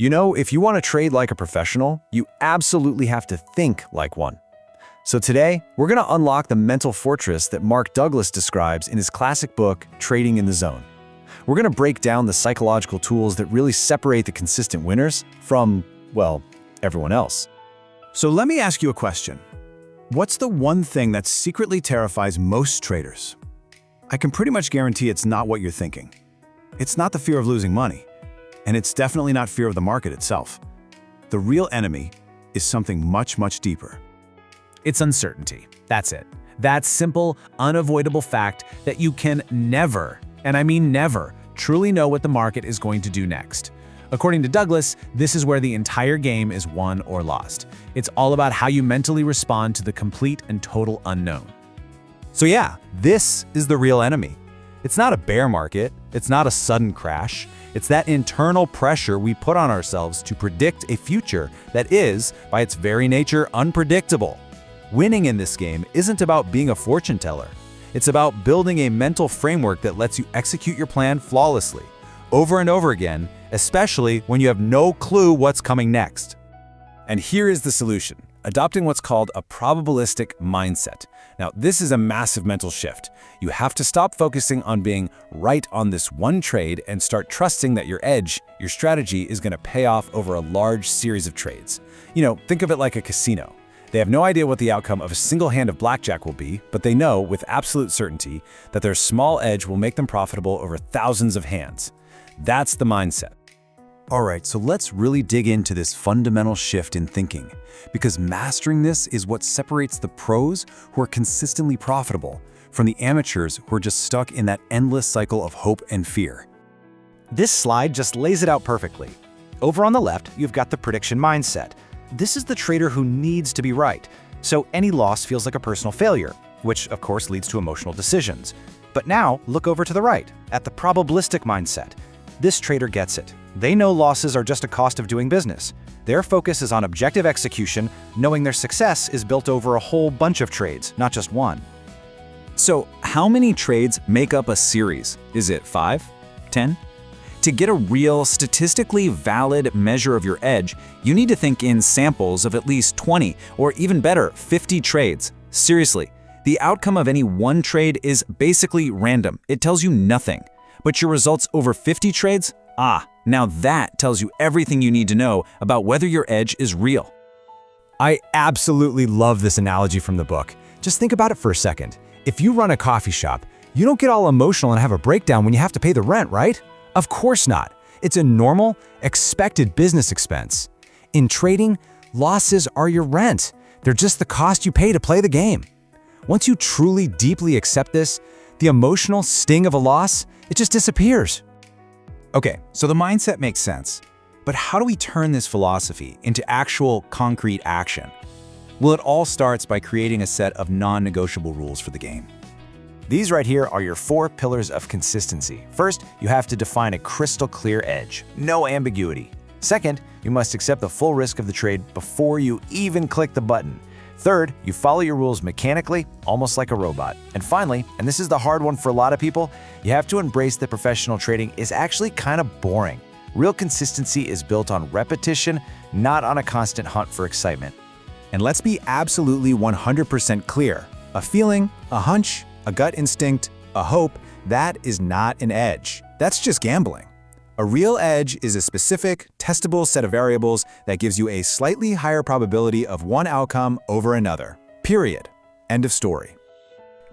You know, if you want to trade like a professional, you absolutely have to think like one. So today, we're going to unlock the mental fortress that Mark Douglas describes in his classic book, Trading in the Zone. We're going to break down the psychological tools that really separate the consistent winners from, well, everyone else. So let me ask you a question. What's the one thing that secretly terrifies most traders? I can pretty much guarantee it's not what you're thinking. It's not the fear of losing money, and it's definitely not fear of the market itself. The real enemy is something much, much deeper. It's uncertainty. That's it. That simple, unavoidable fact that you can never, and I mean never, truly know what the market is going to do next. According to Douglas, this is where the entire game is won or lost. It's all about how you mentally respond to the complete and total unknown. So yeah, this is the real enemy. It's not a bear market, it's not a sudden crash, it's that internal pressure we put on ourselves to predict a future that is, by its very nature, unpredictable. Winning in this game isn't about being a fortune teller. It's about building a mental framework that lets you execute your plan flawlessly, over and over again, especially when you have no clue what's coming next. And here is the solution: adopting what's called a probabilistic mindset. Now, this is a massive mental shift. You have to stop focusing on being right on this one trade and start trusting that your edge, your strategy, is going to pay off over a large series of trades. You know, think of it like a casino. They have no idea what the outcome of a single hand of blackjack will be, but they know with absolute certainty that their small edge will make them profitable over thousands of hands. That's the mindset. All right, so let's really dig into this fundamental shift in thinking, because mastering this is what separates the pros who are consistently profitable from the amateurs who are just stuck in that endless cycle of hope and fear. This slide just lays it out perfectly. Over on the left, you've got the prediction mindset. This is the trader who needs to be right, so any loss feels like a personal failure, which of course leads to emotional decisions. But now, look over to the right, at the probabilistic mindset. This trader gets it. They know losses are just a cost of doing business. Their focus is on objective execution, knowing their success is built over a whole bunch of trades, not just one. So how many trades make up a series? Is it 5? 10? To get a real, statistically valid measure of your edge, you need to think in samples of at least 20, or even better, 50 trades. Seriously, the outcome of any one trade is basically random. It tells you nothing. But your results over 50 trades? Now that tells you everything you need to know about whether your edge is real. I absolutely love this analogy from the book. Just think about it for a second. If you run a coffee shop, you don't get all emotional and have a breakdown when you have to pay the rent, right? Of course not. It's a normal, expected business expense. In trading, losses are your rent. They're just the cost you pay to play the game. Once you truly, deeply accept this, the emotional sting of a loss, it just disappears. Okay, so the mindset makes sense. But how do we turn this philosophy into actual, concrete action? Well, it all starts by creating a set of non-negotiable rules for the game. These right here are your 4 pillars of consistency. First, you have to define a crystal clear edge, no ambiguity. Second, you must accept the full risk of the trade before you even click the button. Third, you follow your rules mechanically, almost like a robot. And finally, and this is the hard one for a lot of people, you have to embrace that professional trading is actually kind of boring. Real consistency is built on repetition, not on a constant hunt for excitement. And let's be absolutely 100% clear. A feeling, a hunch, a gut instinct, a hope, that is not an edge. That's just gambling. A real edge is a specific, testable set of variables that gives you a slightly higher probability of one outcome over another. Period. End of story.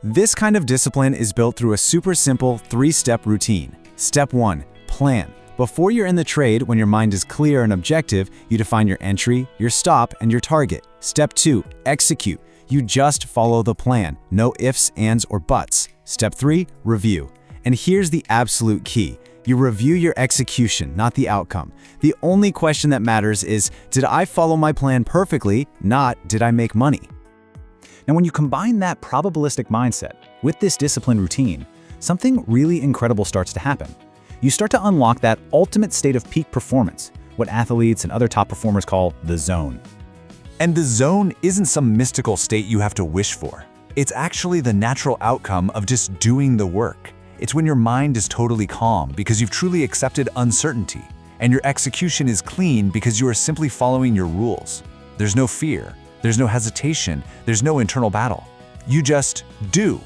This kind of discipline is built through a super simple 3-step routine. Step 1, plan. Before you're in the trade, when your mind is clear and objective, you define your entry, your stop, and your target. Step 2, execute. You just follow the plan. No ifs, ands, or buts. Step 3, review. And here's the absolute key. You review your execution, not the outcome. The only question that matters is, did I follow my plan perfectly, not did I make money? Now, when you combine that probabilistic mindset with this discipline routine, something really incredible starts to happen. You start to unlock that ultimate state of peak performance, what athletes and other top performers call the zone. And the zone isn't some mystical state you have to wish for. It's actually the natural outcome of just doing the work. It's when your mind is totally calm because you've truly accepted uncertainty. and your execution is clean because you are simply following your rules. There's no fear, there's no hesitation, there's no internal battle. You just do.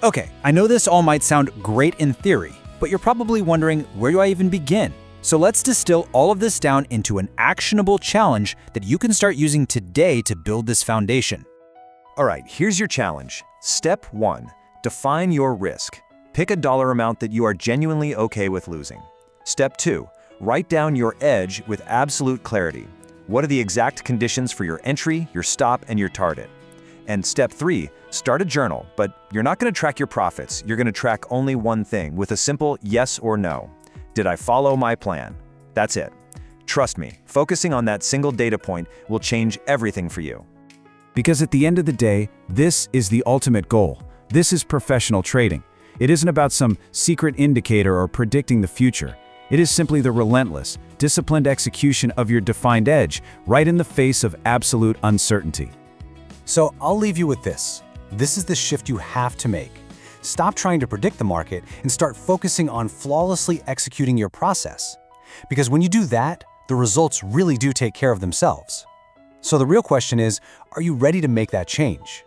Okay, I know this all might sound great in theory, but you're probably wondering, where do I even begin? So let's distill all of this down into an actionable challenge that you can start using today to build this foundation. All right, here's your challenge. Step 1. Define your risk. Pick a dollar amount that you are genuinely okay with losing. Step 2. Write down your edge with absolute clarity. What are the exact conditions for your entry, your stop, and your target? And step 3. Start a journal, but you're not going to track your profits. You're going to track only one thing with a simple yes or no. Did I follow my plan? That's it. Trust me, focusing on that single data point will change everything for you. Because at the end of the day, this is the ultimate goal. This is professional trading. It isn't about some secret indicator or predicting the future. It is simply the relentless, disciplined execution of your defined edge, right in the face of absolute uncertainty. So I'll leave you with this. This is the shift you have to make. Stop trying to predict the market and start focusing on flawlessly executing your process. Because when you do that, the results really do take care of themselves. So the real question is, are you ready to make that change?